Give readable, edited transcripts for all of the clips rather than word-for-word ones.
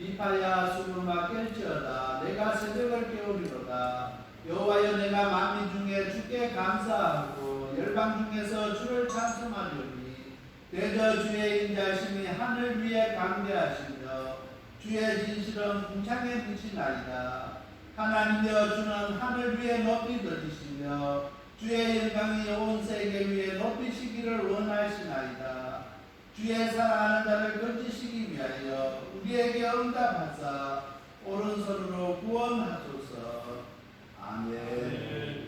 미파야 수금아 깰지어다. 내가 새벽을 깨우리로다. 여호와여 내가 만민 중에 주께 감사하고 열방 중에서 주를 찬송하리니 대저 주의 인자심이 하늘 위에 강대하시며 주의 진실은 궁창에 비치나이다. 하나님여 주는 하늘 위에 높이 드리시며 주의 영광이 온 세계 위에 높이시기를 원하시나이다. 주의 사랑하는 자를 건지시기 위하여 우리에게 응답하사 오른손으로 구원하소서. 아멘.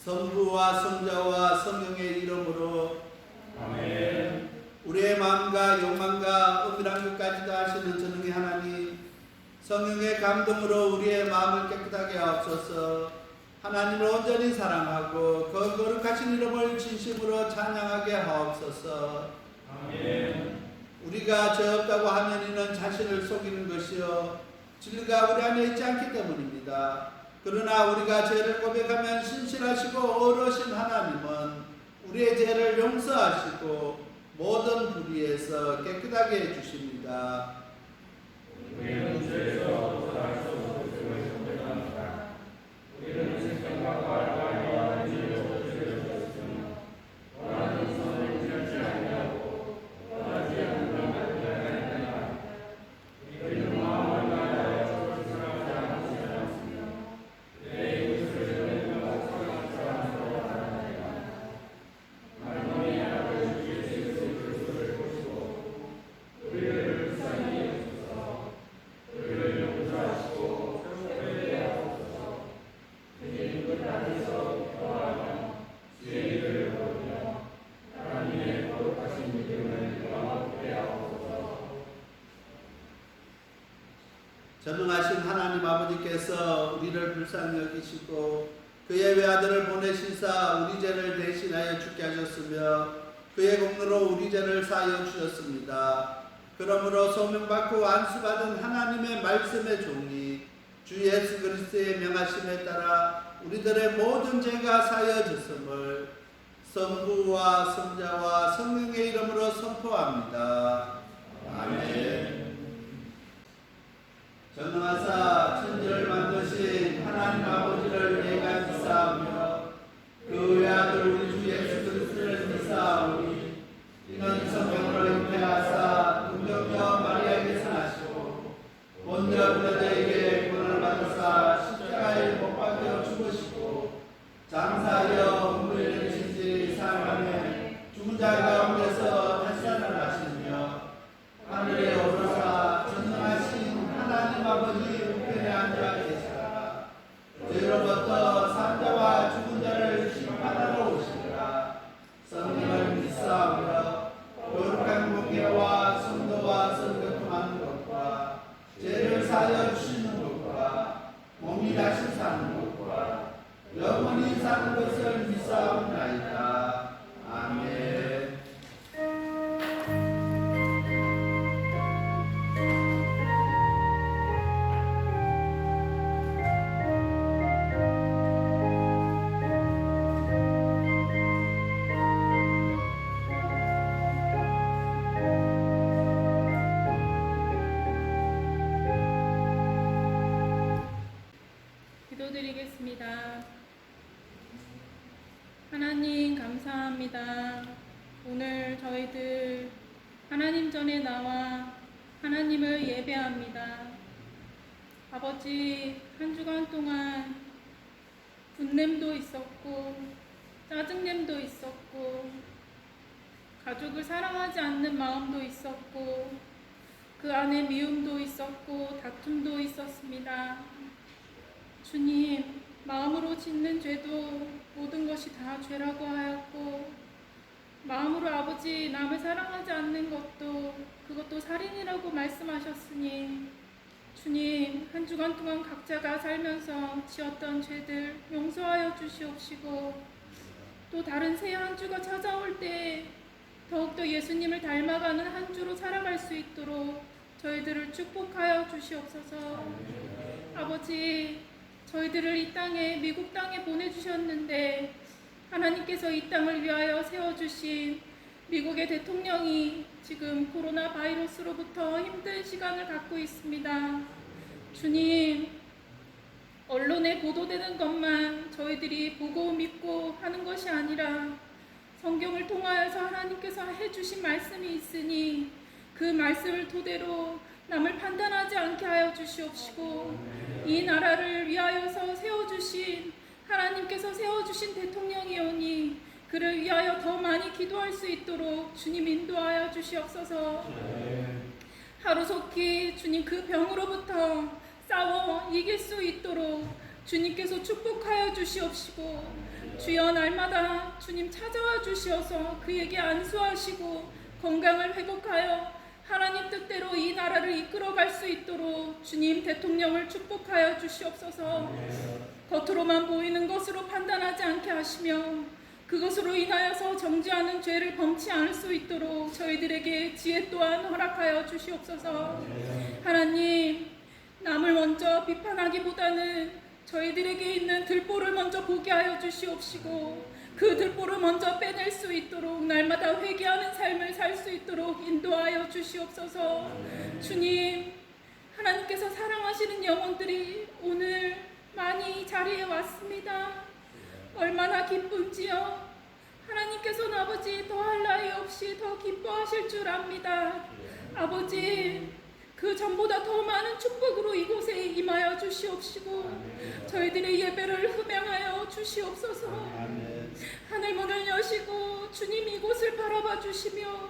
성부와 성자와 성령의 이름으로 아멘. 우리의 마음과 욕망과 은밀한 것까지도 아시는 전능의 하나님, 성령의 감동으로 우리의 마음을 깨끗하게 하옵소서. 하나님을 온전히 사랑하고 그 거룩하신 이름을 진심으로 찬양하게 하옵소서. 아멘. 우리가 죄 없다고 하면 이는 자신을 속이는 것이요 진리가 우리 안에 있지 않기 때문입니다. 그러나 우리가 죄를 고백하면 신실하시고 어르신 하나님은 우리의 죄를 용서하시고 모든 불의에서 깨끗하게 해주십니다. 우리는 죄에서 벗어날 수 없음을 선택합니다. 우리는 생각과 말과 인지로 죄를 졌으며 원하는 선을 지지 아니하고 원하지 않는 것을 행하나이다. 우리는 마음을 다하여 불순하지 않으시며 내 이웃을 사랑하는 사람으로 하나이다. 하나님이 아버지 예수 그리스도를 보시고 우리를 불쌍히 여기소서. 우리를 용서하시고 회개하게 하소서. 그의 끝 안에서 기뻐하며 주의 일을 보며 하나님의 거룩하신 믿음을 영화롭게 하옵소서. 전능하신 하나님 아버지께서 우리를 불쌍히 여기시고 그의 외아들을 보내시사 우리 죄를 대신하여 죽게 하셨으며 그의 공로로 우리 죄를 사하여 주셨습니다. 그러므로 소명받고 안수받은 하나님의 말씀의 종이 주 예수 그리스도의 명하심에 따라 우리들의 모든 죄가 사하여졌음을 성부와 성자와 성령의 이름으로 선포합니다. 아멘. 전능하사 천지를 만드신 하나님 아버지를 내가 믿사오며 그 외아들 우리 주 예수 그리스도를 믿사오니 이는 성령으로 잉태하사 동정녀 마리아에게서 나시고 본저 빌라도에게 구원을 받으사 십자가에 못 박혀 죽으시고 장사하여 문무에 계신 지 사흘 죽은 자 가운데서 다시 살아나시며 하늘에 오르사 전능하신 하나님 아버지 우편에 앉아 계시다가 죄로부터 산자와 죽은 자를 심판하러 오시리라. 성령을 믿사오며 거룩한 공예와 성도와 성교통하는 것과 죄를 사하여 주시는 것과 몸이 다시 사는 것과 영원히 사는 것을 믿사옵나이다. 아멘. 기도드리겠습니다. 하나님 감사합니다. 오늘 저희들 하나님 전에 나와 하나님을 예배합니다. 아버지, 한 주간 동안 분냄도 있었고 짜증냄도 있었고 가족을 사랑하지 않는 마음도 있었고 그 안에 미움도 있었고 다툼도 있었습니다. 주님, 마음으로 짓는 죄도 모든 것이 다 죄라고 하였고 마음으로 아버지 남을 사랑하지 않는 것도 그것도 살인이라고 말씀하셨으니 주님, 한 주간 동안 각자가 살면서 지었던 죄들 용서하여 주시옵시고 또 다른 새 한 주가 찾아올 때 더욱더 예수님을 닮아가는 한 주로 살아갈 수 있도록 저희들을 축복하여 주시옵소서. 아버지, 저희들을 이 땅에 미국 땅에 보내주셨는데 하나님께서 이 땅을 위하여 세워주신 미국의 대통령이 지금 코로나 바이러스로부터 힘든 시간을 갖고 있습니다. 주님, 언론에 보도되는 것만 저희들이 보고 믿고 하는 것이 아니라 성경을 통하여서 하나님께서 해주신 말씀이 있으니 그 말씀을 토대로 남을 판단하지 않게 하여 주시옵시고 이 나라를 위하여서 세워주신 하나님께서 세워주신 대통령이오니 그를 위하여 더 많이 기도할 수 있도록 주님 인도하여 주시옵소서. 하루속히 주님 그 병으로부터 싸워 이길 수 있도록 주님께서 축복하여 주시옵시고 주여 날마다 주님 찾아와 주시어서 그에게 안수하시고 건강을 회복하여 하나님 뜻대로 이 나라를 이끌어갈 수 있도록 주님 대통령을 축복하여 주시옵소서. 겉으로만 보이는 것으로 판단하지 않게 하시며 그것으로 인하여서 정죄하는 죄를 범치 않을 수 있도록 저희들에게 지혜 또한 허락하여 주시옵소서. 하나님, 남을 먼저 비판하기보다는 저희들에게 있는 들보를 먼저 보게 하여 주시옵시고 그 들보를 먼저 빼낼 수 있도록 날마다 회개하는 삶을 살 수 있도록 인도하여 주시옵소서. 주님, 하나님께서 사랑하시는 영혼들이 오늘 많이 이 자리에 왔습니다. 얼마나 기쁜지요. 하나님께서는 아버지 더할 나위 없이 더 기뻐하실 줄 압니다. 아버지, 그 전보다 더 많은 축복으로 이곳에 임하여 주시옵시고 저희들의 예배를 흠양하여 주시옵소서. 하늘문을 여시고 주님 이곳을 바라봐 주시며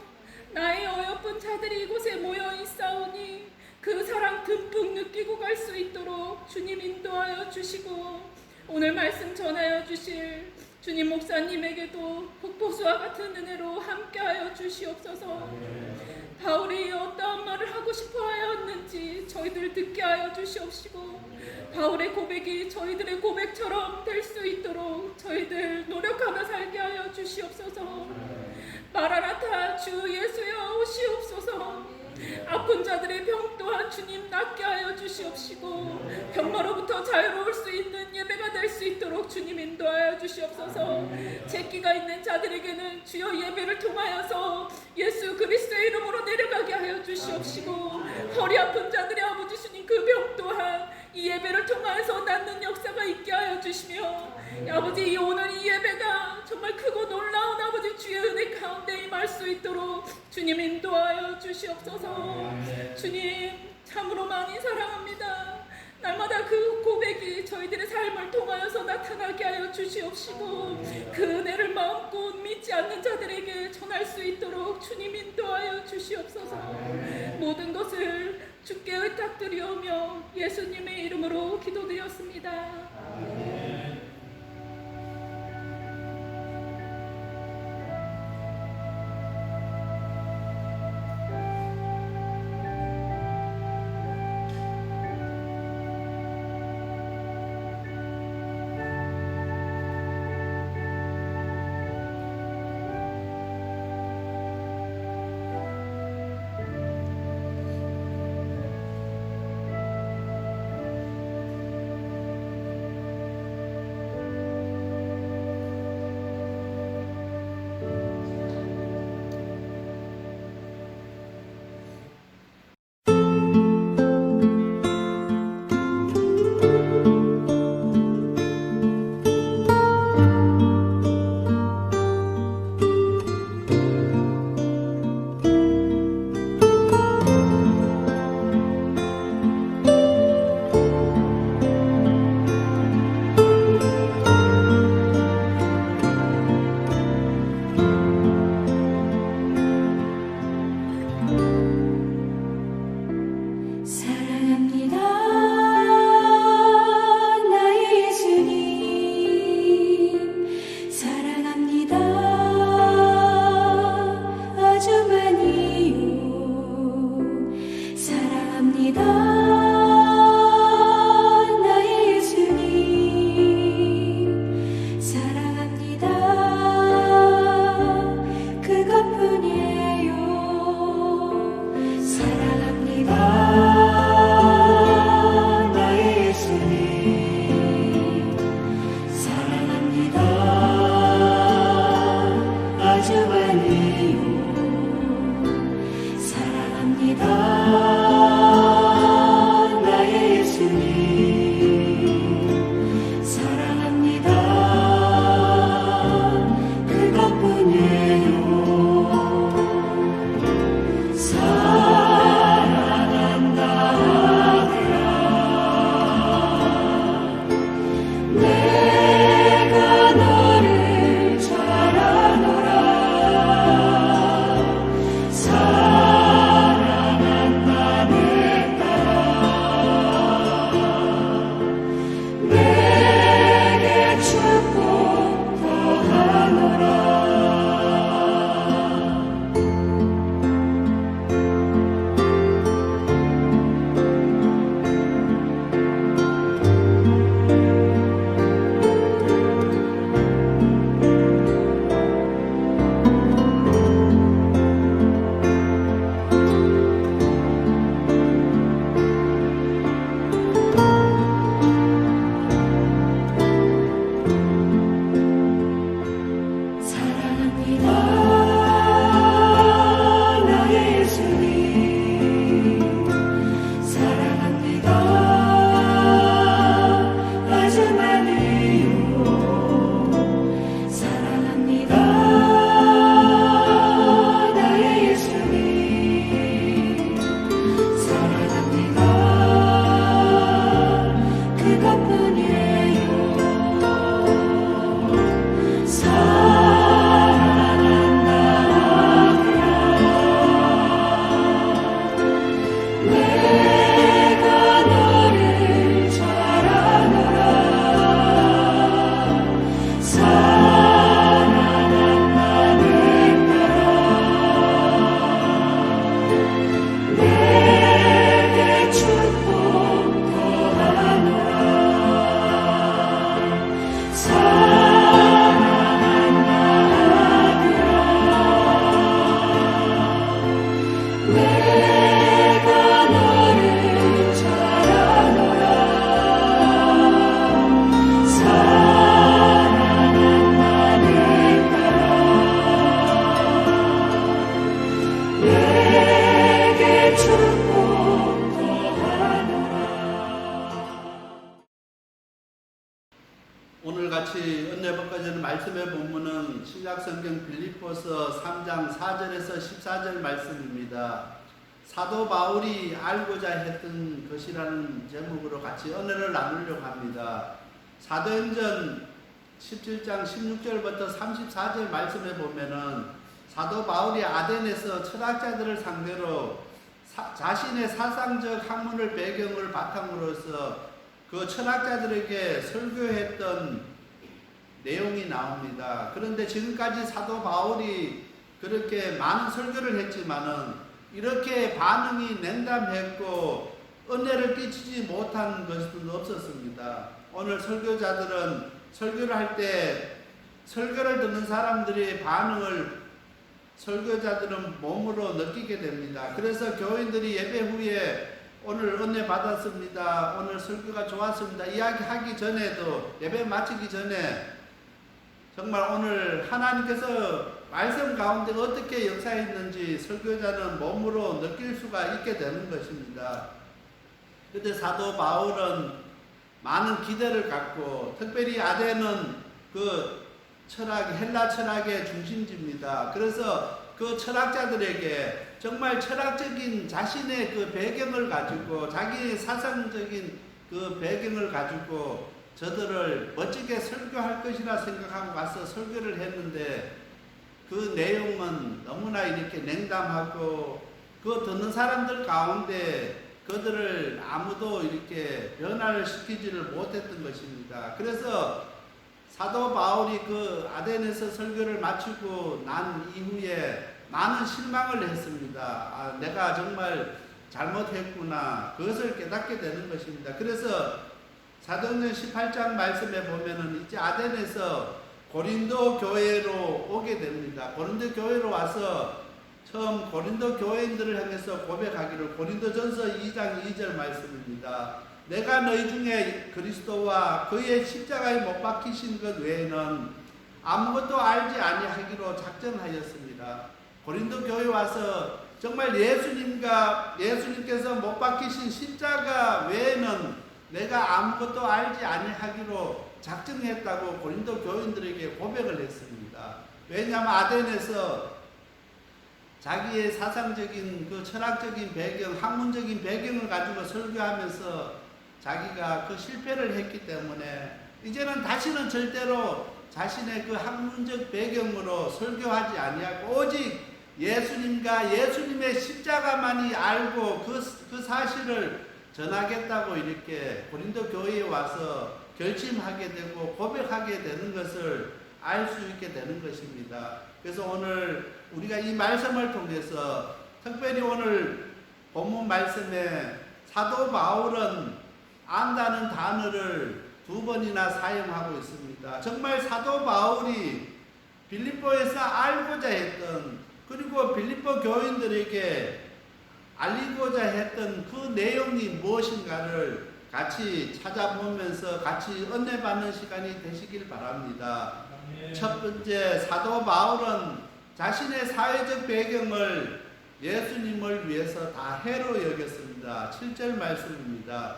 나의 어여쁜 자들이 이곳에 모여 있사오니 그 사랑 듬뿍 느끼고 갈 수 있도록 주님 인도하여 주시고 오늘 말씀 전하여 주실 주님 목사님에게도 폭포수와 같은 은혜로 함께하여 주시옵소서. 바울이 어떠한 말을 하고 싶어 하였는지 저희들 듣게 하여 주시옵시고 바울의 고백이 저희들의 고백처럼 될 수 있도록 저희들 노력하며 살게 하여 주시옵소서. 마라나타 주 예수여 오시옵소서. 아픈 자들의 병 또한 주님 낫게 하여 주시옵시고 병마로부터 자유로울 수 있는 예배가 될 수 있도록 주님 인도하여 주시옵소서. 재기가 있는 자들에게는 주여 예배를 통하여서 예수 그리스도의 이름으로 내려가게 하여 주시옵시고 허리 아픈 자들의 아버지 주님 그 병 또한 이 예배를 통하여서 낫는 역사가 있게 하여 주시며 아버지 오늘 이 예배가 정말 크고 놀라운 아버지 주의 은혜 가운데 임할 수 있도록 주님 인도하여 주시옵소서. 주님 참으로 많이 사랑합니다. 날마다 그 고백이 저희들의 삶을 통하여서 나타나게 하여 주시옵시고 그 은혜를 마음껏 믿지 않는 자들에게 전할 수 있도록 주님 인도하여 주시옵소서. 모든 것을 주께 의탁드리오며 예수님의 이름으로 기도드렸습니다. 사랑합니다. 나의 예수님 사랑합니다. 아주 많이요. 사랑합니다. 나의 예수님 사랑합니다. 그것뿐이에요. 사랑합니다. 나의 예수님 사랑합니다. 아주 많이요. 사랑합니다. 나의 예수님 사랑합니다. 그것뿐이에요. 사랑한다 하더라. 내가 너를 잘 아노라. 사랑한다 내 딸아. 내게 축복 더하노라. 사랑합니다. 나의 예수님 사랑합니다. 아주 많이요. 사랑합니다. 나의 예수님 사랑합니다. 그것뿐이에요. 사랑한다 하더라. 내가 너를 잘 아노라. 사랑한다 내 딸아. 내게 축복 더하노라. 사랑한다 하더라. 내가 너를 잘 아노라. 사랑한다 내 딸아. 내게 축복 더하노라. 오늘 같이 은혜 받고자는 말씀의 본문은 신약성경 빌립보서 3장 4절에서 14절 말씀입니다. 사도 바울이 알고자 했던 것이라는 제목으로 같이 은혜를 나누려고 합니다. 사도행전 17장 16절부터 34절 말씀에 보면은 사도 바울이 아덴에서 철학자들을 상대로 자신의 사상적 학문을 배경을 바탕으로서 그 철학자들에게 설교했던 내용이 나옵니다. 그런데 지금까지 사도 바울이 그렇게 많은 설교를 했지만은 이렇게 반응이 냉담했고 은혜를 끼치지 못한 것은 없었습니다. 오늘 설교자들은 설교를 할 때 설교를 듣는 사람들의 반응을 설교자들은 몸으로 느끼게 됩니다. 그래서 교인들이 예배 후에 오늘 은혜 받았습니다. 오늘 설교가 좋았습니다. 이야기하기 전에도 예배 마치기 전에 정말 오늘 하나님께서 말씀 가운데 어떻게 역사했는지 설교자는 몸으로 느낄 수가 있게 되는 것입니다. 그런데 사도 바울은 많은 기대를 갖고 특별히 아덴은 그 철학, 헬라 철학의 중심지입니다. 그래서 그 철학자들에게 정말 철학적인 자신의 그 배경을 가지고 자기의 사상적인 그 배경을 가지고 저들을 멋지게 설교할 것이라 생각하고 가서 설교를 했는데 그 내용은 너무나 이렇게 냉담하고 그 듣는 사람들 가운데 그들을 아무도 이렇게 변화를 시키지를 못했던 것입니다. 그래서 사도 바울이 그 아덴에서 설교를 마치고 난 이후에 많은 실망을 했습니다. 내가 정말 잘못했구나. 그것을 깨닫게 되는 것입니다. 그래서 사도행전 18장 말씀에 보면은 이제 아덴에서 고린도 교회로 오게 됩니다. 고린도 교회로 와서 처음 고린도 교회인들을 향해서 고백하기를 고린도전서 2장 2절 말씀입니다. 내가 너희 중에 그리스도와 그의 십자가에 못 박히신 것 외에는 아무것도 알지 아니하기로 작정하였습니다. 고린도 교회 와서 정말 예수님께서 못 박히신 십자가 외에는 내가 아무것도 알지 아니하기로 작정했다고 고린도 교인들에게 고백을 했습니다. 왜냐하면 아덴에서 자기의 사상적인 그 철학적인 배경, 학문적인 배경을 가지고 설교하면서 자기가 그 실패를 했기 때문에 이제는 다시는 절대로 자신의 그 학문적 배경으로 설교하지 아니하고 오직 예수님과 예수님의 십자가만이 알고 그 사실을 전하겠다고 이렇게 고린도 교회에 와서 결심하게 되고 고백하게 되는 것을 알 수 있게 되는 것입니다. 그래서 오늘 우리가 이 말씀을 통해서 특별히 오늘 본문 말씀에 사도 바울은 안다는 단어를 2번이나 사용하고 있습니다. 정말 사도 바울이 빌립보에서 알고자 했던 그리고 빌립보 교인들에게 알리고자 했던 그 내용이 무엇인가를 같이 찾아보면서 같이 은혜받는 시간이 되시길 바랍니다. 첫 번째, 사도 바울은 자신의 사회적 배경을 예수님을 위해서 다 해로 여겼습니다. 7절 말씀입니다.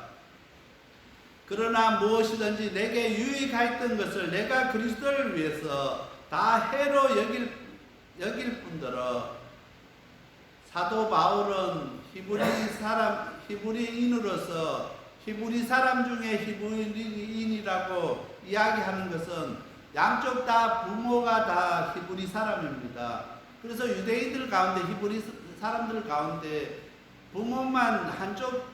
그러나 무엇이든지 내게 유익하였던 것을 내가 그리스도를 위해서 다 해로 여길 뿐더러 사도 바울은 히브리인으로서 히브리 사람 중에 히브리인이라고 이야기하는 것은 양쪽 다 부모가 다 히브리 사람입니다. 그래서 유대인들 가운데 히브리 사람들 가운데 부모만 한쪽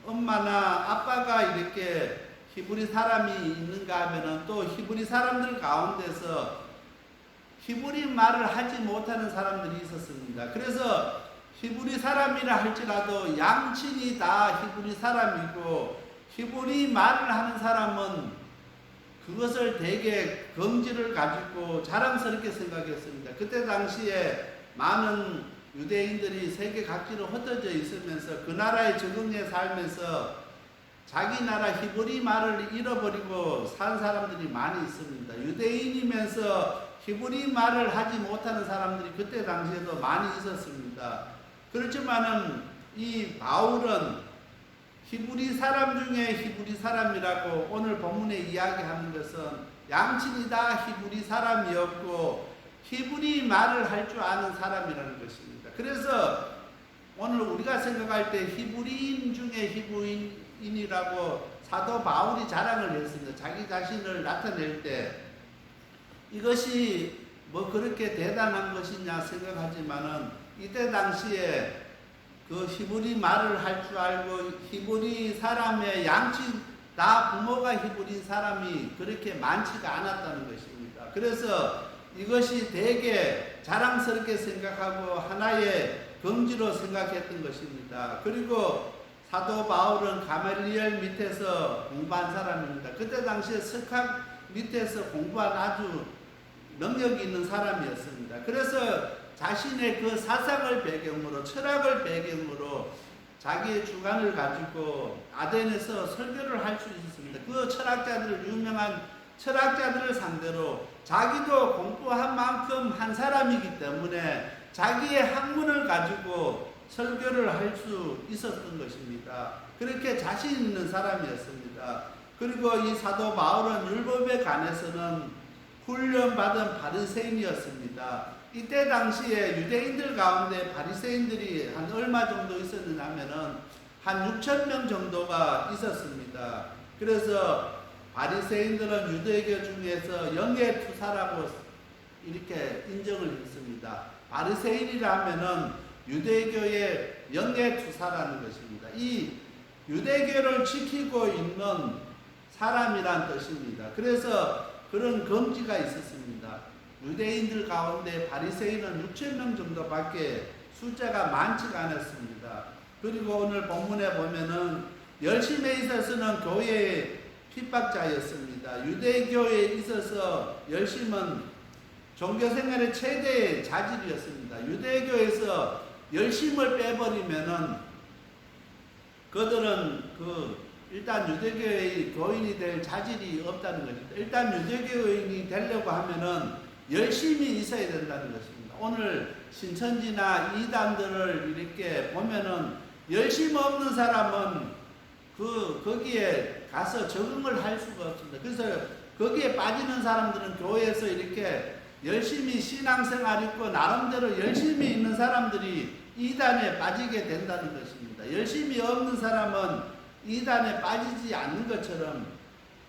엄마나 아빠가 이렇게 히브리 사람이 있는가 하면은 또 히브리 사람들 가운데서 히브리 말을 하지 못하는 사람들이 있었습니다. 그래서 히브리 사람이라 할지라도 양친이 다 히브리 사람이고 히브리 말을 하는 사람은 그것을 되게 긍지를 가지고 자랑스럽게 생각했습니다. 그때 당시에 많은 유대인들이 세계 각지로 흩어져 있으면서 그 나라에 적응해 살면서 자기 나라 히브리 말을 잃어버리고 산 사람들이 많이 있습니다. 유대인이면서 히브리 말을 하지 못하는 사람들이 그때 당시에도 많이 있었습니다. 그렇지만은 이 바울은 히브리 사람 중에 히브리 사람이라고 오늘 본문에 이야기하는 것은 양친이 다 히브리 사람이었고 히브리 말을 할 줄 아는 사람이라는 것입니다. 그래서 오늘 우리가 생각할 때 히브리인 중에 히브리인이라고 사도 바울이 자랑을 했습니다. 자기 자신을 나타낼 때 이것이 뭐 그렇게 대단한 것이냐 생각하지만은 이때 당시에 그 히브리 말을 할 줄 알고 히브리 사람의 양친 다 부모가 히브리 사람이 그렇게 많지가 않았다는 것입니다. 그래서 이것이 되게 자랑스럽게 생각하고 하나의 긍지로 생각했던 것입니다. 그리고 사도 바울은 가말리엘 밑에서 공부한 사람입니다. 그때 당시에 석학 밑에서 공부한 아주 능력이 있는 사람이었습니다. 그래서 자신의 그 사상을 배경으로 철학을 배경으로 자기의 주관을 가지고 아덴에서 설교를 할 수 있었습니다. 그 철학자들을 유명한 철학자들을 상대로 자기도 공부한 만큼 한 사람이기 때문에 자기의 학문을 가지고 설교를 할 수 있었던 것입니다. 그렇게 자신 있는 사람이었습니다. 그리고 이 사도 바울은 율법에 관해서는 훈련받은 바리새인이었습니다. 이때 당시에 유대인들 가운데 바리새인들이 한 얼마 정도 있었느냐 하면은 한 6,000명 정도가 있었습니다. 그래서 바리새인들은 유대교 중에서 영의 투사라고 이렇게 인정을 했습니다. 바리새인이라면은 유대교의 영예투사라는 것입니다. 이 유대교를 지키고 있는 사람이란 뜻입니다. 그래서 그런 금지가 있었습니다. 유대인들 가운데 바리새인은 6,000명 정도밖에 숫자가 많지가 않았습니다. 그리고 오늘 본문에 보면은 열심에 있어서는 교회의 핍박자였습니다. 유대교에 있어서 열심은 종교생활의 최대의 자질이었습니다. 유대교에서 열심을 빼버리면은 그들은 일단 유대교의 교인이 될 자질이 없다는 것입니다. 일단 유대교인이 되려고 하면은 열심히 있어야 된다는 것입니다. 오늘 신천지나 이단들을 이렇게 보면은 열심 없는 사람은 거기에 가서 적응을 할 수가 없습니다. 그래서 거기에 빠지는 사람들은 교회에서 이렇게 열심히 신앙생활 있고 나름대로 열심히 있는 사람들이 이단에 빠지게 된다는 것입니다. 열심히 없는 사람은 이단에 빠지지 않는 것처럼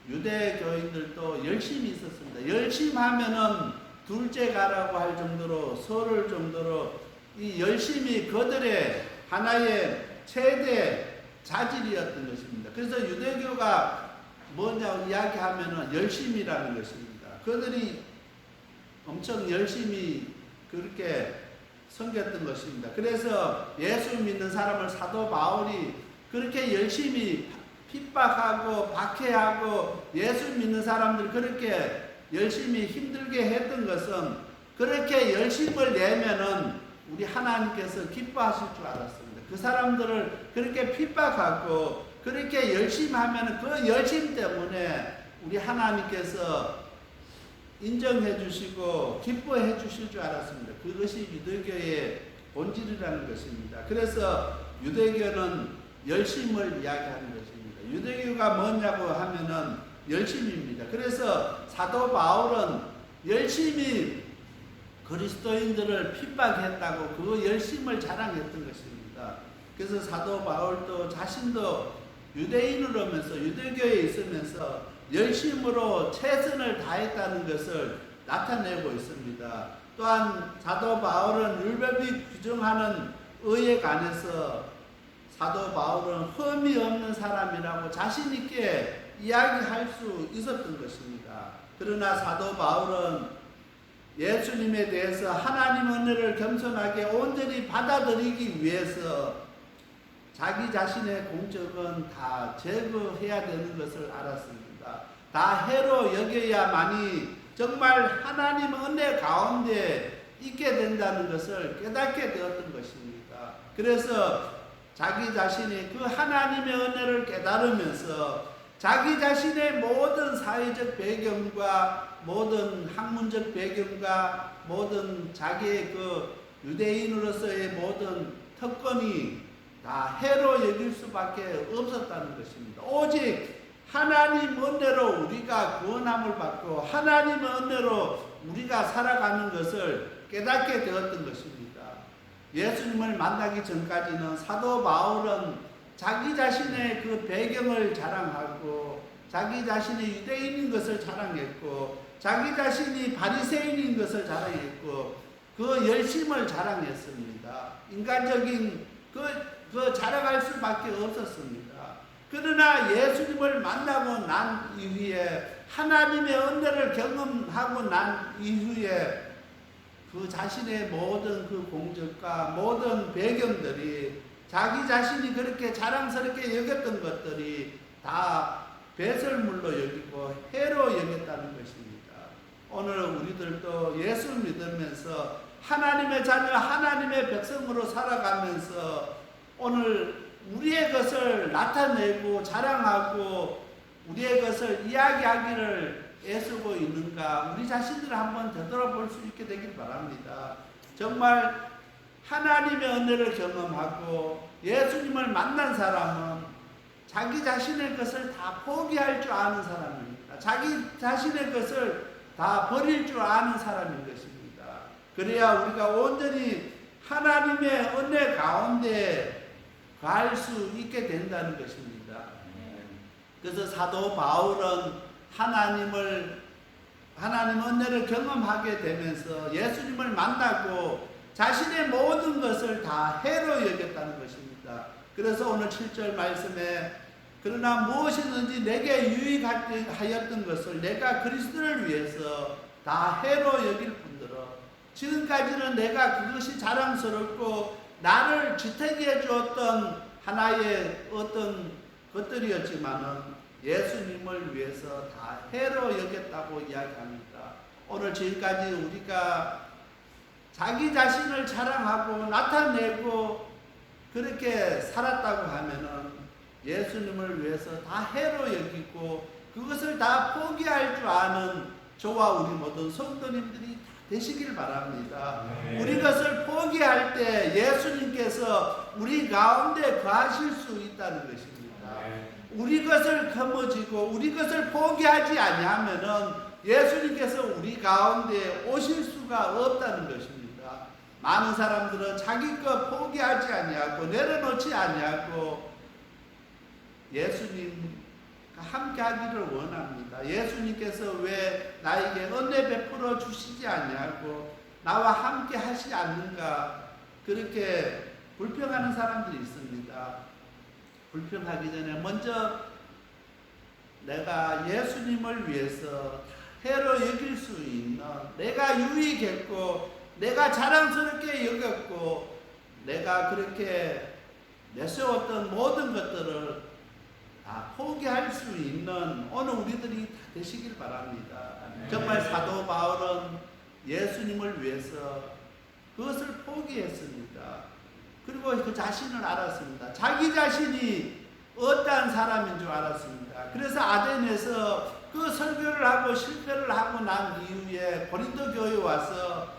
유대교인들도 열심히 있었습니다. 열심히 하면은 둘째 가라고 할 정도로 서를 정도로 이 열심히 그들의 하나의 최대 자질이었던 것입니다. 그래서 유대교가 뭐냐고 이야기하면은 열심이라는 것입니다. 그들이 엄청 열심히 그렇게 섬겼던 것입니다. 그래서 예수 믿는 사람을 사도 바울이 그렇게 열심히 핍박하고 박해하고 예수 믿는 사람들 그렇게 열심히 힘들게 했던 것은 그렇게 열심을 내면은 우리 하나님께서 기뻐하실 줄 알았습니다. 그 사람들을 그렇게 핍박하고 그렇게 열심히 하면은 그 열심 때문에 우리 하나님께서 인정해 주시고 기뻐해 주실 줄 알았습니다. 그것이 유대교의 본질이라는 것입니다. 그래서 유대교는 열심을 이야기하는 것입니다. 유대교가 뭐냐고 하면은 열심입니다. 그래서 사도 바울은 열심히 그리스도인들을 핍박했다고 그 열심을 자랑했던 것입니다. 그래서 사도 바울도 자신도 유대인으로면서 유대교에 있으면서 열심으로 최선을 다했다는 것을 나타내고 있습니다. 또한 사도 바울은 율법이 규정하는 의에 관해서 사도 바울은 흠이 없는 사람이라고 자신 있게 이야기할 수 있었던 것입니다. 그러나 사도 바울은 예수님에 대해서 하나님 은혜를 겸손하게 온전히 받아들이기 위해서 자기 자신의 공적은 다 제거해야 되는 것을 알았습니다. 다 해로 여겨야만이 정말 하나님 은혜 가운데 있게 된다는 것을 깨닫게 되었던 것입니다. 그래서 자기 자신이 그 하나님의 은혜를 깨달으면서 자기 자신의 모든 사회적 배경과 모든 학문적 배경과 모든 자기의 그 유대인으로서의 모든 특권이 다 해로 여길 수밖에 없었다는 것입니다. 오직 하나님 은혜로 우리가 구원함을 받고 하나님의 은혜로 우리가 살아가는 것을 깨닫게 되었던 것입니다. 예수님을 만나기 전까지는 사도 바울은 자기 자신의 그 배경을 자랑하고 자기 자신이 유대인인 것을 자랑했고 자기 자신이 바리새인인 것을 자랑했고 그 열심을 자랑했습니다. 인간적인 그 자랑할 수밖에 없었습니다. 그러나 예수님을 만나고 난 이후에 하나님의 은혜를 경험하고 난 이후에 그 자신의 모든 그 공적과 모든 배경들이 자기 자신이 그렇게 자랑스럽게 여겼던 것들이 다 배설물로 여기고 해로 여겼다는 것입니다. 오늘 우리들도 예수 믿으면서 하나님의 자녀, 하나님의 백성으로 살아가면서 오늘 우리의 것을 나타내고 자랑하고 우리의 것을 이야기하기를 애쓰고 있는가 우리 자신들을 한번 되돌아볼 수 있게 되길 바랍니다. 정말 하나님의 은혜를 경험하고 예수님을 만난 사람은 자기 자신의 것을 다 포기할 줄 아는 사람입니다. 자기 자신의 것을 다 버릴 줄 아는 사람인 것입니다. 그래야 우리가 온전히 하나님의 은혜 가운데 갈 수 있게 된다는 것입니다. 그래서 사도 바울은 하나님 은혜를 경험하게 되면서 예수님을 만나고 자신의 모든 것을 다 해로 여겼다는 것입니다. 그래서 오늘 7절 말씀에 그러나 무엇이든지 내게 유익하였던 것을 내가 그리스도를 위해서 다 해로 여길 뿐더러 지금까지는 내가 그것이 자랑스럽고 나를 지탱해 주었던 하나의 어떤 것들이었지만은 예수님을 위해서 다 해로 여겼다고 이야기합니다. 오늘 지금까지 우리가 자기 자신을 자랑하고 나타내고 그렇게 살았다고 하면은 예수님을 위해서 다 해로 여기고 그것을 다 포기할 줄 아는 저와 우리 모든 성도님들이 다 되시길 바랍니다. 우리 것을 포기할 때 예수님께서 우리 가운데 거하실 수 있다는 것입니다. 우리 것을 거머쥐고 우리 것을 포기하지 아니하면은 예수님께서 우리 가운데 오실 수가 없다는 것입니다. 많은 사람들은 자기 것 포기하지 아니하고 내려놓지 아니하고 예수님과 함께 하기를 원합니다. 예수님께서 왜 나에게 은혜 베풀어 주시지 아니하고 나와 함께 하시지 않는가 그렇게 불평하는 사람들이 있습니다. 불평하기 전에 먼저 내가 예수님을 위해서 해로 여길 수 있는 내가 유익했고 내가 자랑스럽게 여겼고 내가 그렇게 내세웠던 모든 것들을 다 포기할 수 있는 오늘 우리들이 다 되시길 바랍니다. 정말 사도 바울은 예수님을 위해서 그것을 포기했습니다. 그리고 그 자신을 알았습니다. 자기 자신이 어떠한 사람인 줄 알았습니다. 그래서 아덴에서 그 설교를 하고 실패를 하고 난 이후에 고린도 교회에 와서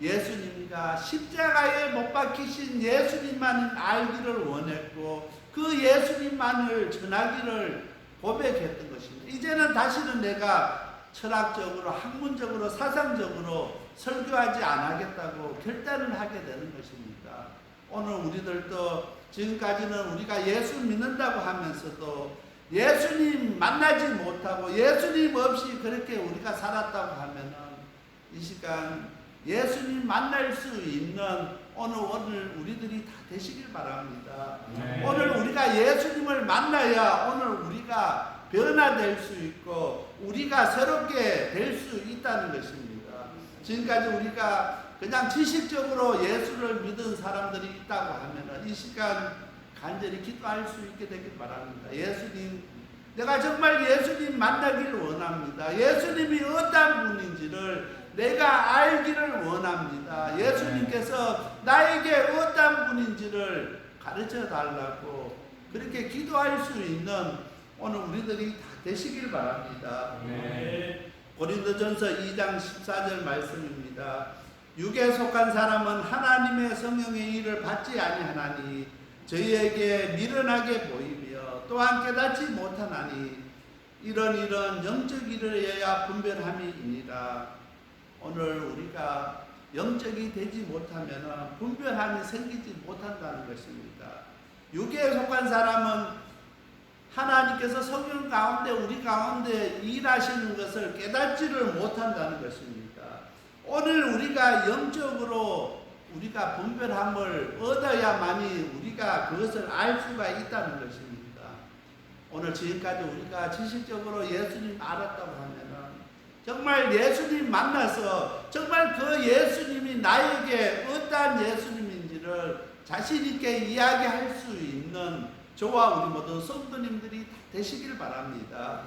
예수님과 십자가에 못 박히신 예수님만 알기를 원했고 그 예수님만을 전하기를 고백했던 것입니다. 이제는 다시는 내가 철학적으로 학문적으로 사상적으로 설교하지 않겠다고 결단을 하게 되는 것입니다. 오늘 우리들도 지금까지는 우리가 예수 믿는다고 하면서도 예수님 만나지 못하고 예수님 없이 그렇게 우리가 살았다고 하면은 이 시간 예수님 만날 수 있는 오늘 우리들이 다 되시길 바랍니다. 오늘 우리가 예수님을 만나야 오늘 우리가 변화될 수 있고 우리가 새롭게 될 수 있다는 것입니다. 지금까지 우리가 그냥 지식적으로 예수를 믿은 사람들이 있다고 하면 이 시간 간절히 기도할 수 있게 되길 바랍니다. 예수님, 내가 정말 예수님 만나기를 원합니다. 예수님이 어떤 분인지를 내가 알기를 원합니다. 예수님께서 나에게 어떤 분인지를 가르쳐 달라고 그렇게 기도할 수 있는 오늘 우리들이 다 되시길 바랍니다. 고린도전서 2장 14절 말씀입니다. 육에 속한 사람은 하나님의 성령의 일을 받지 아니하나니 저희에게 미련하게 보이며 또한 깨닫지 못하나니 이런 영적 일을 분별함이니라. 오늘 우리가 영적이 되지 못하면 분별함이 생기지 못한다는 것입니다. 육에 속한 사람은 하나님께서 성령 가운데 우리 가운데 일하시는 것을 깨닫지를 못한다는 것입니다. 오늘 우리가 영적으로 우리가 분별함을 얻어야만이 우리가 그것을 알 수가 있다는 것입니다. 오늘 지금까지 우리가 지식적으로 예수님 알았다고 하면은 정말 예수님 만나서 정말 그 예수님이 나에게 어떠한 예수님인지를 자신 있게 이야기할 수 있는 저와 우리 모든 성도님들이 되시길 바랍니다.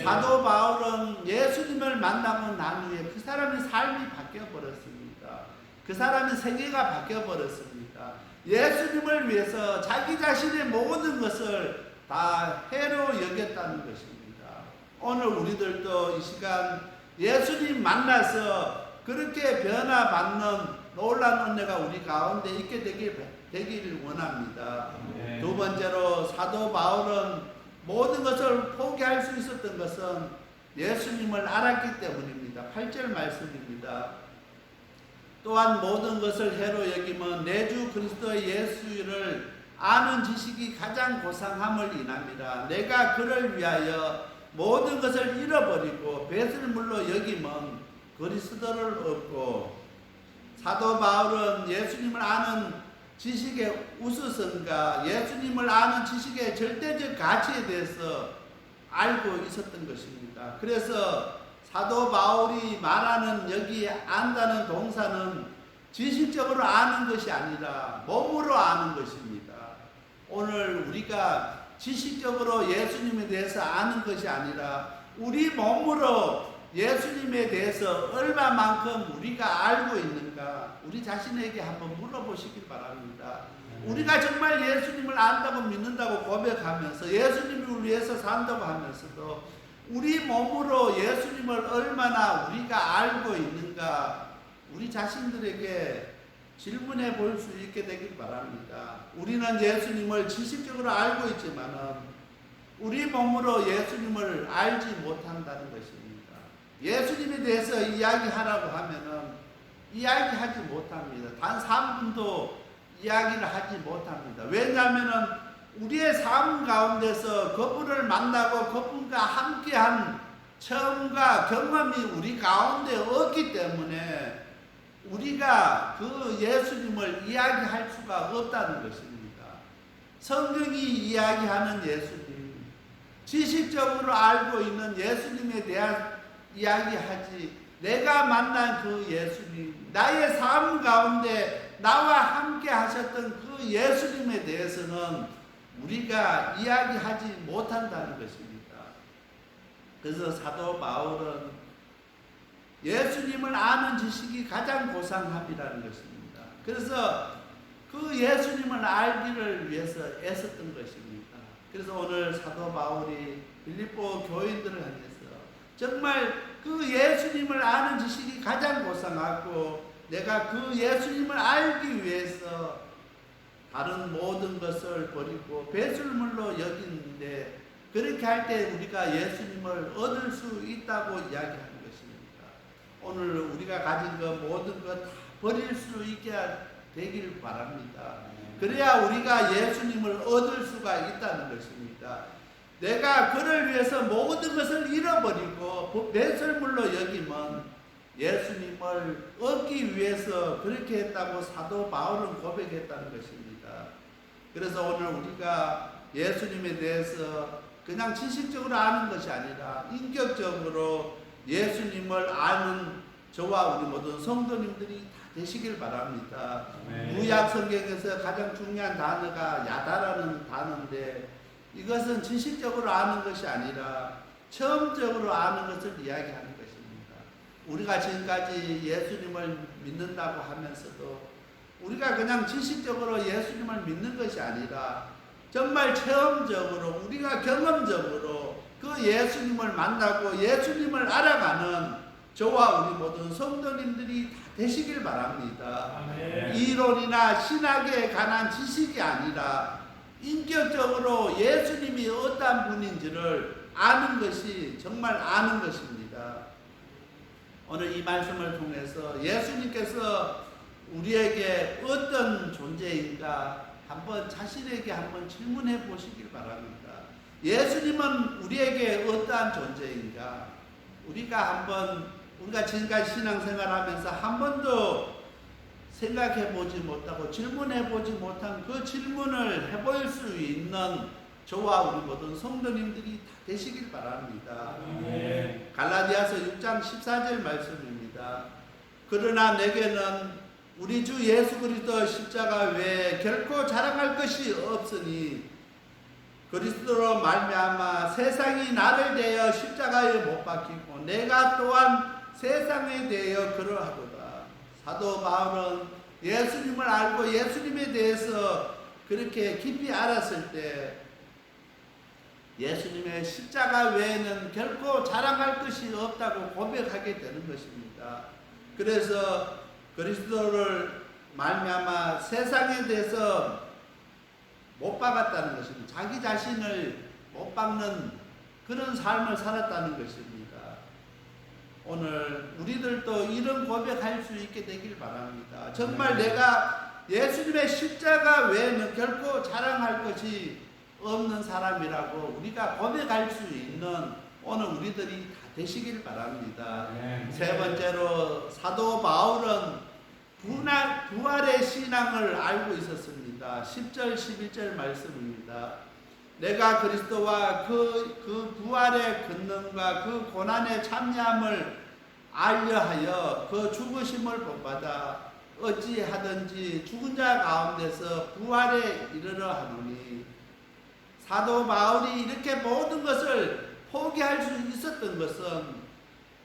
사도 바울은 예수님을 만나고 난 후에 그 사람의 삶이 바뀌어버렸습니다. 그 사람의 세계가 바뀌어버렸습니다. 예수님을 위해서 자기 자신의 모든 것을 다 해로 여겼다는 것입니다. 오늘 우리들도 이 시간 예수님 만나서 그렇게 변화받는 놀라운 은혜가 우리 가운데 있게 되기를 원합니다. 두 번째로 사도 바울은 모든 것을 포기할 수 있었던 것은 예수님을 알았기 때문입니다. 8절 말씀입니다. 또한 모든 것을 해로 여기면 내 주 그리스도 예수를 아는 지식이 가장 고상함을 인함이라. 내가 그를 위하여 모든 것을 잃어버리고 배설물로 여기면 그리스도를 얻고 사도 바울은 예수님을 아는 지식의 우수성과 예수님을 아는 지식의 절대적 가치에 대해서 알고 있었던 것입니다. 그래서 사도 바울이 말하는 여기 안다는 동사는 지식적으로 아는 것이 아니라 몸으로 아는 것입니다. 오늘 우리가 지식적으로 예수님에 대해서 아는 것이 아니라 우리 몸으로 예수님에 대해서 얼마만큼 우리가 알고 있는가 우리 자신에게 한번 물어보시길 바랍니다. 우리가 정말 예수님을 안다고 믿는다고 고백하면서 예수님을 위해서 산다고 하면서도 우리 몸으로 예수님을 얼마나 우리가 알고 있는가 우리 자신들에게 질문해 볼 수 있게 되길 바랍니다. 우리는 예수님을 지식적으로 알고 있지만은 우리 몸으로 예수님을 알지 못한다는 것입니다. 예수님에 대해서 이야기하라고 하면은 이야기하지 못합니다. 단 3분도 이야기를 하지 못합니다. 왜냐하면은 우리의 삶 가운데서 그분을 만나고 그분과 함께한 체험과 경험이 우리 가운데 없기 때문에 우리가 그 예수님을 이야기할 수가 없다는 것입니다. 성경이 이야기하는 예수님, 지식적으로 알고 있는 예수님에 대한 이야기하지 내가 만난 그 예수님, 나의 삶 가운데 나와 함께 하셨던 그 예수님에 대해서는 우리가 이야기하지 못한다는 것입니다. 그래서 사도 바울은 예수님을 아는 지식이 가장 고상함이라는 것입니다. 그래서 그 예수님을 알기를 위해서 애썼던 것입니다. 그래서 오늘 사도 바울이 빌립보 교인들을 향해서 정말 그 예수님을 아는 지식이 가장 고상하고 내가 그 예수님을 알기 위해서 다른 모든 것을 버리고 배설물로 여기는데 그렇게 할 때 우리가 예수님을 얻을 수 있다고 이야기하는 것입니다. 오늘 우리가 가진 것 모든 것 다 버릴 수 있게 되길 바랍니다. 그래야 우리가 예수님을 얻을 수가 있다는 것입니다. 내가 그를 위해서 모든 것을 잃어버리고 배설물로 여기면 예수님을 얻기 위해서 그렇게 했다고 사도 바울은 고백했다는 것입니다. 그래서 오늘 우리가 예수님에 대해서 그냥 지식적으로 아는 것이 아니라 인격적으로 예수님을 아는 저와 우리 모든 성도님들이 다 되시길 바랍니다. 구약 성경에서 가장 중요한 단어가 야다라는 단어인데 이것은 지식적으로 아는 것이 아니라 체험적으로 아는 것을 이야기하는 것입니다. 우리가 지금까지 예수님을 믿는다고 하면서도 우리가 그냥 지식적으로 예수님을 믿는 것이 아니라 정말 체험적으로 우리가 경험적으로 그 예수님을 만나고 예수님을 알아가는 저와 우리 모든 성도님들이 다 되시길 바랍니다. 아멘. 이론이나 신학에 관한 지식이 아니라 인격적으로 예수님이 어떤 분인지를 아는 것이 정말 아는 것입니다. 오늘 이 말씀을 통해서 예수님께서 우리에게 어떤 존재인가 한번 자신에게 한번 질문해 보시길 바랍니다. 예수님은 우리에게 어떠한 존재인가? 우리가 지금까지 신앙생활하면서 한 번도 생각해 보지 못하고 질문해 보지 못한 그 질문을 해볼 수 있는 저와 우리 모든 성도님들이 다 되시길 바랍니다. 갈라디아서 6장 14절 말씀입니다. 그러나 내게는 우리 주 예수 그리스도 십자가 외에 결코 자랑할 것이 없으니 그리스도로 말미암아 세상이 나를 대하여 십자가에 못 박히고 내가 또한 세상에 대하여 그러하도다. 사도 바울은 예수님을 알고 예수님에 대해서 그렇게 깊이 알았을 때 예수님의 십자가 외에는 결코 자랑할 것이 없다고 고백하게 되는 것입니다. 그래서 그리스도를 말미암아 세상에 대해서 못 박았다는 것입니다. 자기 자신을 못 박는 그런 삶을 살았다는 것입니다. 오늘 우리들도 이런 고백할 수 있게 되길 바랍니다. 정말 내가 예수님의 십자가 외에는 결코 자랑할 것이 없는 사람이라고 우리가 고백할 수 있는 오늘 우리들이 다 되시길 바랍니다. 세 번째로 사도 바울은 부활의 신앙을 알고 있었습니다. 10절 11절 말씀입니다. 내가 그리스도와 그 부활의 권능과 그 고난의 참여함을 알려하여 그 죽으심을 본받아 어찌하든지 죽은 자 가운데서 부활에 이르러 하노니. 사도 바울이 이렇게 모든 것을 포기할 수 있었던 것은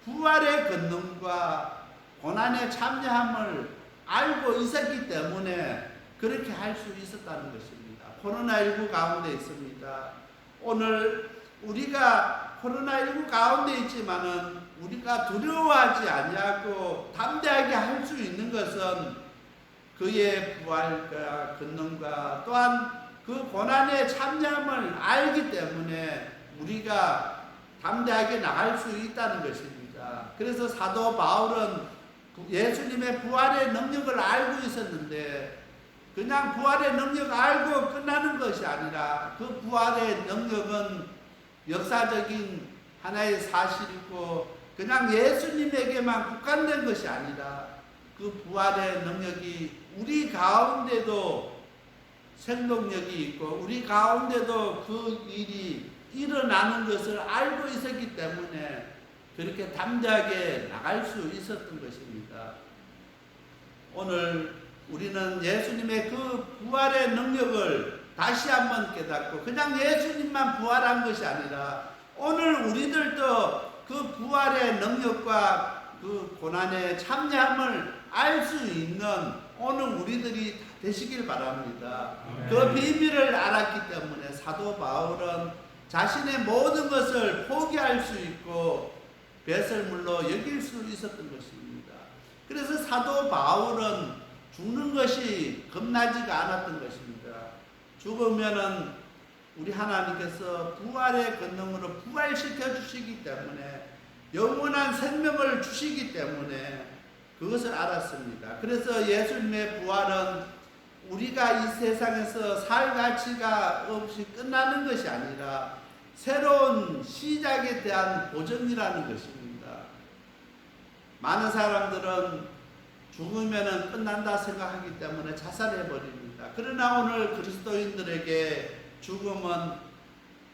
부활의 권능과 고난의 참여함을 알고 있었기 때문에 그렇게 할 수 있었다는 것입니다. 코로나19 가운데 있습니다. 오늘 우리가 코로나19 가운데 있지만은 우리가 두려워하지 아니하고 담대하게 할 수 있는 것은 그의 부활과 권능과 또한 그 고난의 참여함을 알기 때문에 우리가 담대하게 나갈 수 있다는 것입니다. 그래서 사도 바울은 예수님의 부활의 능력을 알고 있었는데 그냥 부활의 능력 알고 끝나는 것이 아니라 그 부활의 능력은 역사적인 하나의 사실이고 그냥 예수님에게만 국한된 것이 아니라 그 부활의 능력이 우리 가운데도 생동력이 있고 우리 가운데도 그 일이 일어나는 것을 알고 있었기 때문에 그렇게 담대하게 나갈 수 있었던 것입니다. 오늘 우리는 예수님의 그 부활의 능력을 다시 한번 깨닫고 그냥 예수님만 부활한 것이 아니라 오늘 우리들도 그 부활의 능력과 그 고난의 참여함을 알 수 있는 오늘 우리들이 되시길 바랍니다. 그 비밀을 알았기 때문에 사도 바울은 자신의 모든 것을 포기할 수 있고 배설물로 여길 수 있었던 것입니다. 그래서 사도 바울은 죽는 것이 겁나지가 않았던 것입니다. 죽으면은 우리 하나님께서 부활의 권능으로 부활시켜 주시기 때문에 영원한 생명을 주시기 때문에 그것을 알았습니다. 그래서 예수님의 부활은 우리가 이 세상에서 살 가치가 없이 끝나는 것이 아니라 새로운 시작에 대한 보증이라는 것입니다. 많은 사람들은 죽으면 끝난다 생각하기 때문에 자살해 버립니다. 그러나 오늘 그리스도인들에게 죽음은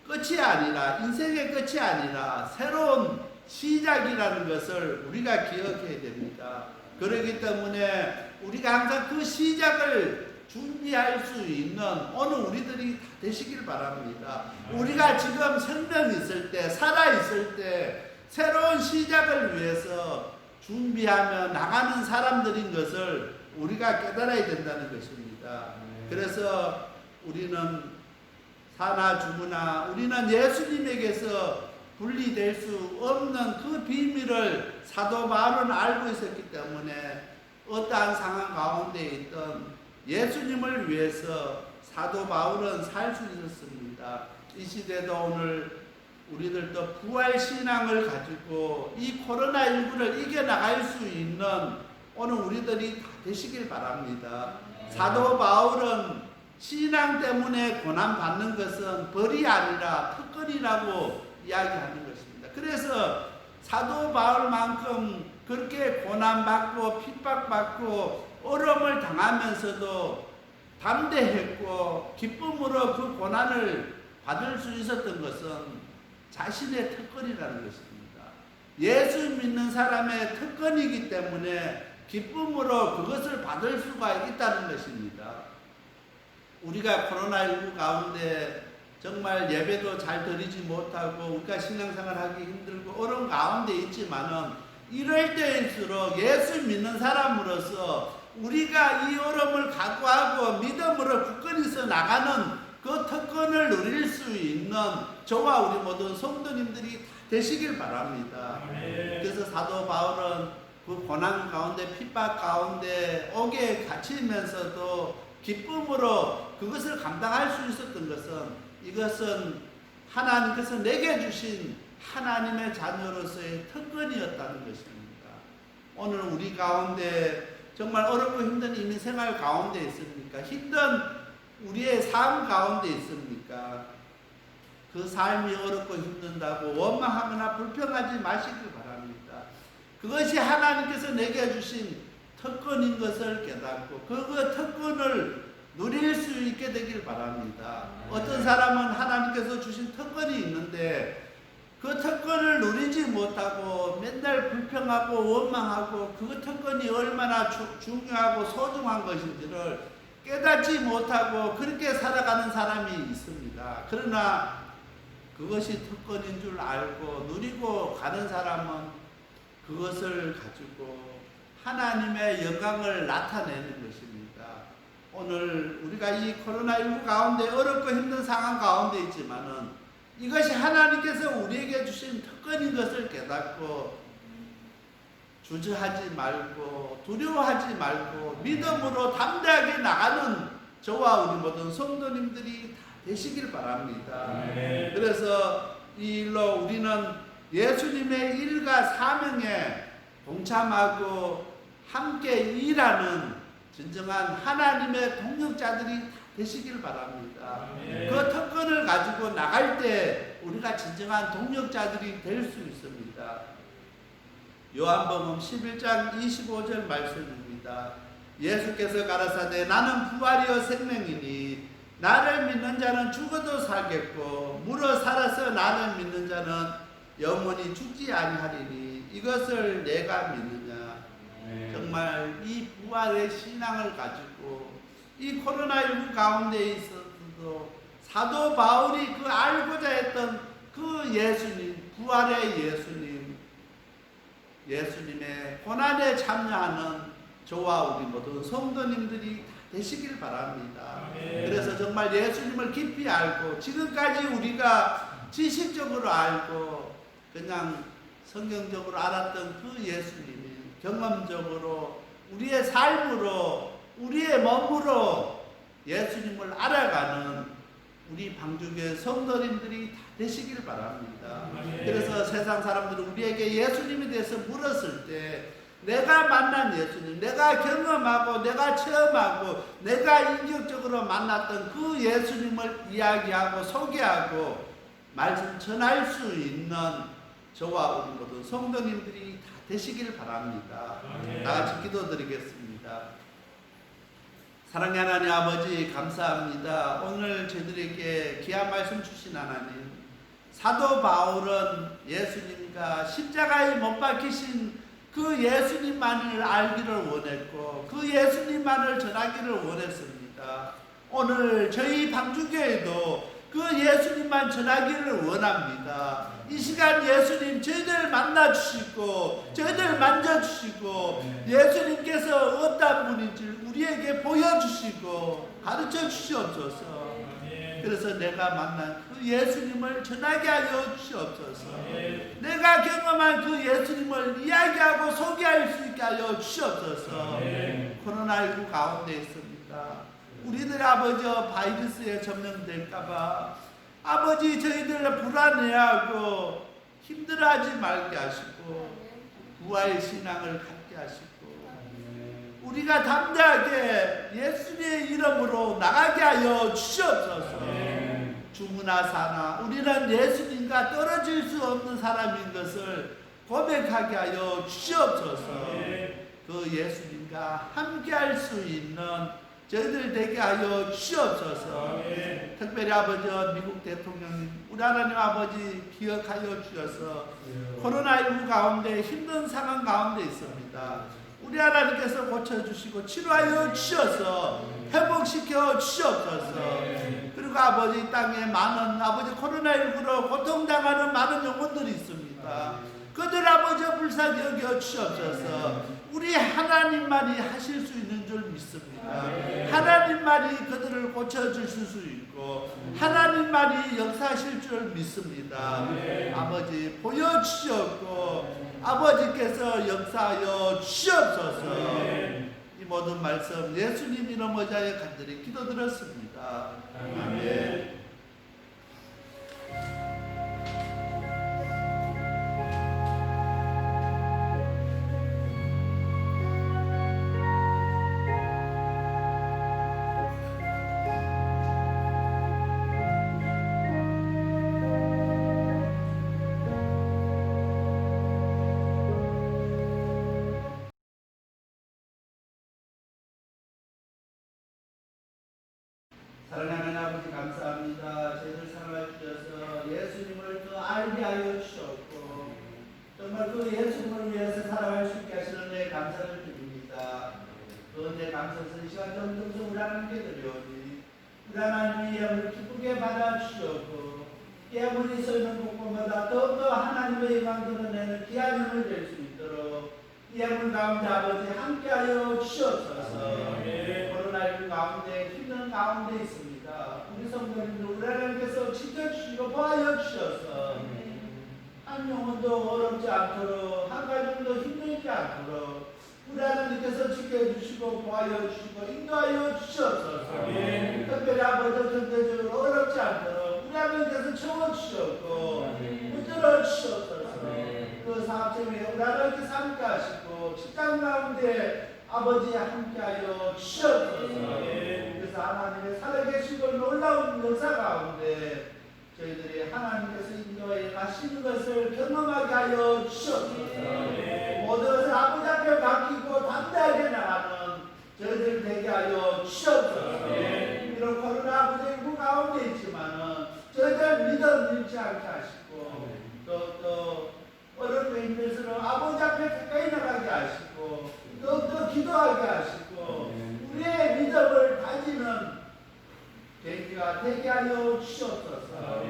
끝이 아니라 인생의 끝이 아니라 새로운 시작이라는 것을 우리가 기억해야 됩니다. 그렇기 때문에 우리가 항상 그 시작을 준비할 수 있는 오늘 우리들이 다 되시길 바랍니다. 우리가 지금 생명 있을 때, 살아 있을 때 새로운 시작을 위해서 준비하며 나가는 사람들인 것을 우리가 깨달아야 된다는 것입니다. 그래서 우리는 사나 죽으나 우리는 예수님에게서 분리될 수 없는 그 비밀을 사도 바울은 알고 있었기 때문에 어떠한 상황 가운데 있던 예수님을 위해서 사도 바울은 살 수 있었습니다. 이 시대도 오늘 우리들도 부활 신앙을 가지고 이 코로나19를 이겨나갈 수 있는 오늘 우리들이 다 되시길 바랍니다. 사도 바울은 신앙 때문에 고난받는 것은 벌이 아니라 특권이라고 이야기하는 것입니다. 그래서 사도 바울만큼 그렇게 고난받고 핍박받고 어려움을 당하면서도 담대했고 기쁨으로 그 고난을 받을 수 있었던 것은 자신의 특권이라는 것입니다. 예수 믿는 사람의 특권이기 때문에 기쁨으로 그것을 받을 수가 있다는 것입니다. 우리가 코로나19 가운데 정말 예배도 잘 드리지 못하고 우리가 신앙생활하기 힘들고 어려운 가운데 있지만은 이럴 때일수록 예수 믿는 사람으로서 우리가 이 어려움을 각오하고 믿음으로 굳건히서 나가는 그 특권을 누릴 수 있는 저와 우리 모든 성도님들이 다 되시길 바랍니다. 그래서 사도 바울은 그 고난 가운데 핍박 가운데 옥에 갇히면서도 기쁨으로 그것을 감당할 수 있었던 것은 이것은 하나님께서 내게 주신 하나님의 자녀로서의 특권이었다는 것입니다. 오늘 우리 가운데 정말 어렵고 힘든 인생생활 가운데 있습니까? 힘든 우리의 삶 가운데 있습니까? 그 삶이 어렵고 힘든다고 원망하거나 불평하지 마시길 바랍니다. 그것이 하나님께서 내게 주신 특권인 것을 깨닫고 그 특권을 누릴 수 있게 되길 바랍니다. 어떤 사람은 하나님께서 주신 특권이 있는데 그 특권을 누리지 못하고 맨날 불평하고 원망하고 그 특권이 얼마나 중요하고 소중한 것인지를 깨닫지 못하고 그렇게 살아가는 사람이 있습니다. 그러나 그것이 특권인 줄 알고 누리고 가는 사람은 그것을 가지고 하나님의 영광을 나타내는 것입니다. 오늘 우리가 이 코로나19 가운데 어렵고 힘든 상황 가운데 있지만은 이것이 하나님께서 우리에게 주신 특권인 것을 깨닫고 주저하지 말고 두려워하지 말고 믿음으로 담대하게 나가는 저와 우리 모든 성도님들이 다 되시길 바랍니다. 그래서 이 일로 우리는 예수님의 일과 사명에 동참하고 함께 일하는 진정한 하나님의 동역자들이 되시길 바랍니다. 그 특권을 가지고 나갈 때 우리가 진정한 동역자들이 될 수 있습니다. 요한복음 11장 25절 말씀입니다. 예수께서 가라사대 나는 부활이요 생명이니 나를 믿는 자는 죽어도 살겠고 물어 살아서 나를 믿는 자는 영원히 죽지 아니하리니 이것을 내가 믿느냐. 정말 이 부활의 신앙을 가지고 이 코로나19 가운데 있어서도 사도 바울이 그 알고자 했던 그 예수님, 부활의 예수님의 고난에 참여하는 저와 우리 모든 성도님들이 다 되시길 바랍니다. 그래서 정말 예수님을 깊이 알고 지금까지 우리가 지식적으로 알고 그냥 성경적으로 알았던 그 예수님이 경험적으로 우리의 삶으로 우리의 몸으로 예수님을 알아가는 우리 방주교회 성도님들이 다 되시길 바랍니다. 그래서 세상 사람들은 우리에게 예수님에 대해서 물었을 때 내가 만난 예수님, 내가 경험하고 내가 체험하고 내가 인격적으로 만났던 그 예수님을 이야기하고 소개하고 말씀 전할 수 있는 저와 우리 모든 성도님들이 다 되시길 바랍니다. 다 같이 기도드리겠습니다. 사랑의 하나님 아버지 감사합니다. 오늘 저희들에게 귀한 말씀 주신 하나님, 사도 바울은 예수님과 십자가에 못 박히신 그 예수님만을 알기를 원했고 그 예수님만을 전하기를 원했습니다. 오늘 저희 방주교회도 그 예수님만 전하기를 원합니다. 이 시간 예수님 저희들 만나주시고 저희들 만져주시고 예수님께서 어떤 분인지 우리에게 보여주시고 가르쳐 주시옵소서. 그래서 내가 만난 그 예수님을 전하게 하여 주시옵소서. 내가 경험한 그 예수님을 이야기하고 소개할 수 있게 하여 주시옵소서. 코로나19 가운데 있습니다. 우리들 아버지 바이러스에 점령될까봐 아버지 저희들 불안해하고 힘들어하지 말게 하시고 부활의 신앙을 갖게 하시고 우리가 담대하게 예수님의 이름으로 나가게 하여 주시옵소서. 주무나 사나 우리는 예수님과 떨어질 수 없는 사람인 것을 고백하게 하여 주시옵소서. 그 예수님과 함께할 수 있는 저희들 되게 하여 주시옵소서. 특별히 아버지 미국 대통령님 우리 하나님 아버지 기억하여 주셔서 코로나19 가운데 힘든 상황 가운데 있습니다. 우리 하나님께서 고쳐주시고 치료하여 주셔서 회복시켜 주시옵소서. 그리고 아버지 땅에 많은 아버지 코로나19로 고통당하는 많은 영혼들이 있습니다. 그들 아버지 불쌍히 여겨 주시옵소서. 우리 하나님만이 하실 수 있는 줄 믿습니다. 하나님만이 그들을 고쳐주실 수 있고 하나님만이 역사하실 줄 믿습니다. 아버지 보여주시옵고 아버지께서 역사하여 주시옵소서. 이 모든 말씀 예수님 이름 의지하여 간절히 기도드렸습니다. 아멘. 우리 예수님을 위해서 살아갈 수 있게 하시는 은혜에 감사를 드립니다. 또 은혜 감사해서 이 시간 점점 우리 하나님께 드려오니 우리 하나님이 이 예물을 기쁘게 받아주시옵고 이 예물이 서 있는 곳곳마다 더욱더 하나님의 영광 드러내는 귀한 힘을 될 수 있도록 이 예물 가운데 아버지 함께하여 주시옵소서. 코로나19 가운데 힘든 가운데 있습니다. 우리 성도님들 우리 하나님께서 지켜주시고 보하여 주셔서 한 영혼도 어렵지 않도록 한 가정도 힘들지 않도록 우리 하나님께서 지켜주시고 보하여 주시고 인도하여 주시옵소서. 특별히 아버지 경제적으로 어렵지 않도록 우리 하나님께서 채워주시옵고 붙들어 주시옵소서. 그 사업체에 우리 하나님께서 함께 하시고 직장 가운데 아버지 함께하여 주시옵소서. 그래서 하나님의 살아계시고 놀라운 역사 가운데 저희들이 하나님께서 인도해 가시는 것을 경험하게 하여 주시옵소서. 모든 것을 아버지 앞에 맡기고 담대하게 나가는 저희들 되게 하여 주시옵소서. 이런 코로나19 가운데 있지만은 저희들 믿음 잃지 않게 하시고 또 어렵고 힘들수록 아버지 앞에 가까이 나가게 하시고 또 기도하게 하시고 우리의 믿음을 다지는 계기가 되게 하여 주시옵소서.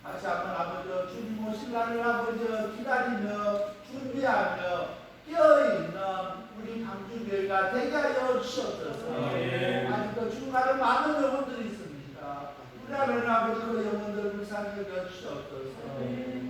다시 한번 아버지 주님 오실 날을 아버지 기다리며 준비하며 깨어있는 우리 강주교회가 되게 하여 주시옵소서. 아직도 중간에 많은 영혼들이 있습니다. 우리 하나님 아버지 그 영혼들을 불쌍히 여겨주시옵소서.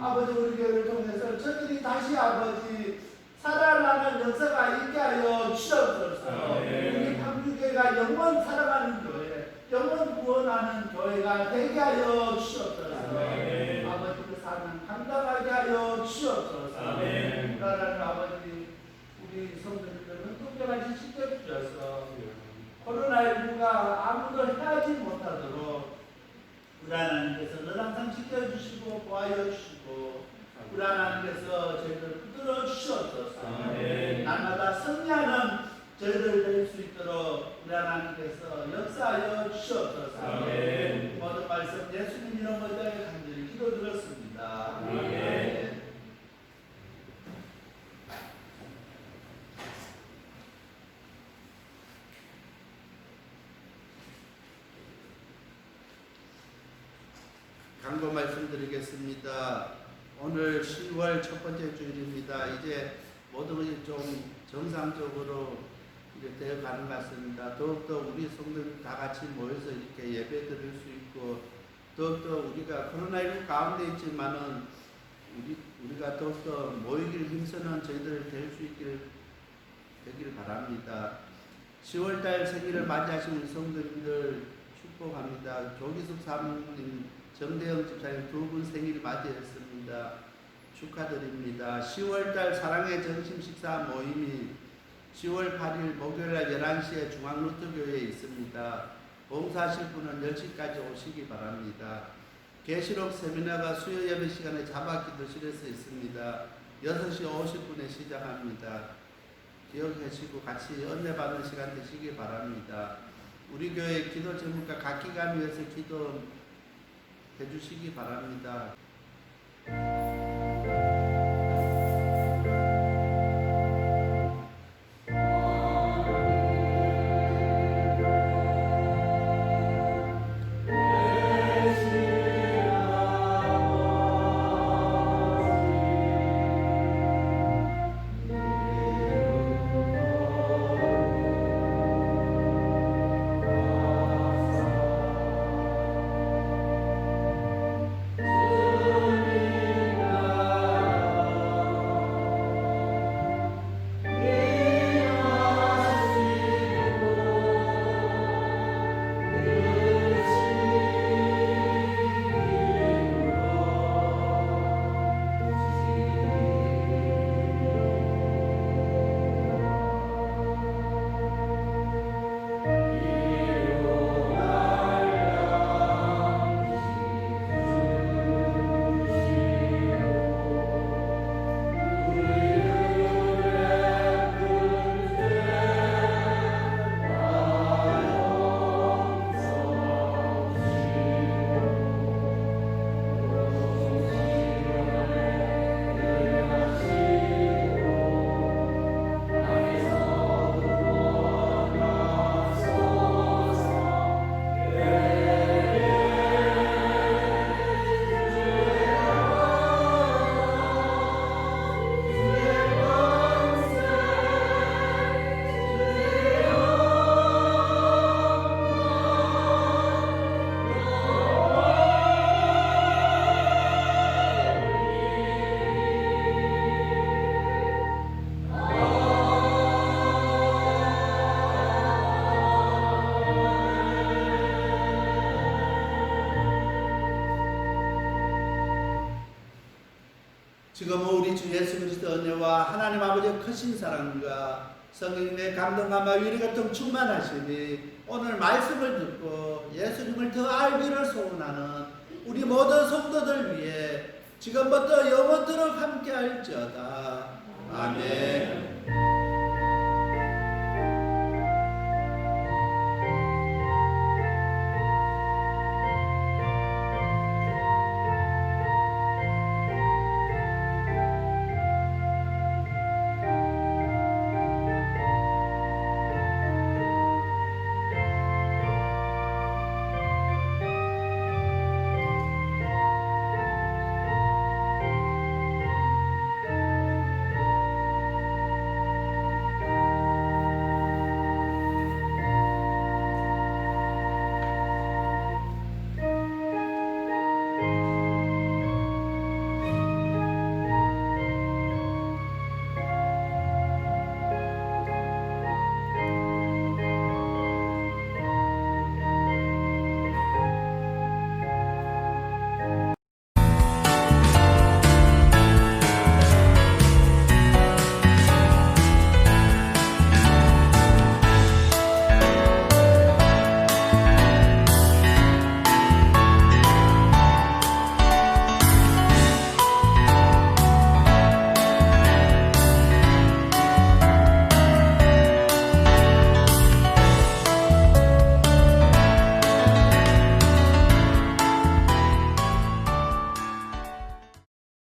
아버지 우리 교회를 통해서 저들이 다시 아버지 살아나는 역사가 있게 하여 주시옵소서. 우리 강주교회가 영원 살아가는 교회, 영원 구원하는 교회가 되게 하여 주시옵소서. 아버지 그 삶을 감당하게 하여 주시옵소서. 나라는 아버지 우리 성도님들은 특별하게 지켜주셔서 코로나19가 아무도 해하지 못하도록 우리 하나님께서 늘 항상 지켜주시고 보하여 주시고 우리 하나님께서 저희를 붙들어 주시옵소서. 날마다 승리하는 저희들 될 수 있도록 우리 하나님께서 역사하여 주시옵소서. 모든 말씀 예수님 이름 모두에 간절히 기도드렸습니다. 아멘. 강도 말씀드리겠습니다. 오늘 10월 첫 번째 주일입니다. 이제 모든 것이 좀 정상적으로 이제 되어 가는 것 같습니다. 더욱더 우리 성도들 다 같이 모여서 이렇게 예배 드릴 수 있고 더욱더 우리가 코로나19 가운데 있지만은 우리가 더욱더 모이길 힘쓰는 저희들 될 수 되길 바랍니다. 10월달 생일을 맞이하신 우리 성도님들 축복합니다. 조기숙 사모님, 정대영 집사님 두 분 생일 맞이했습니다. 축하드립니다. 10월달 사랑의 점심 식사 모임이 10월 8일 목요일날 11시에 중앙루트교회에 있습니다. 봉사하실 분은 10시까지 오시기 바랍니다. 계시록 세미나가 수요 예배 시간에 자박기도실에서 있습니다. 6시 50분에 시작합니다. 기억하시고 같이 은혜 받는 시간 되시기 바랍니다. 우리 교회 기도 제목과 각기감 위해서 기도 해주시기 바랍니다. 주님 지금 우리 주 예수 그리스도 은혜와 하나님 아버지의 크신 사랑과 성령님의 감동감과 위로가 좀 충만하시니 오늘 말씀을 듣고 예수님을 더 알기를 소원하는 우리 모든 성도들 위해 지금부터 영원토록 함께 할지어다. 아멘.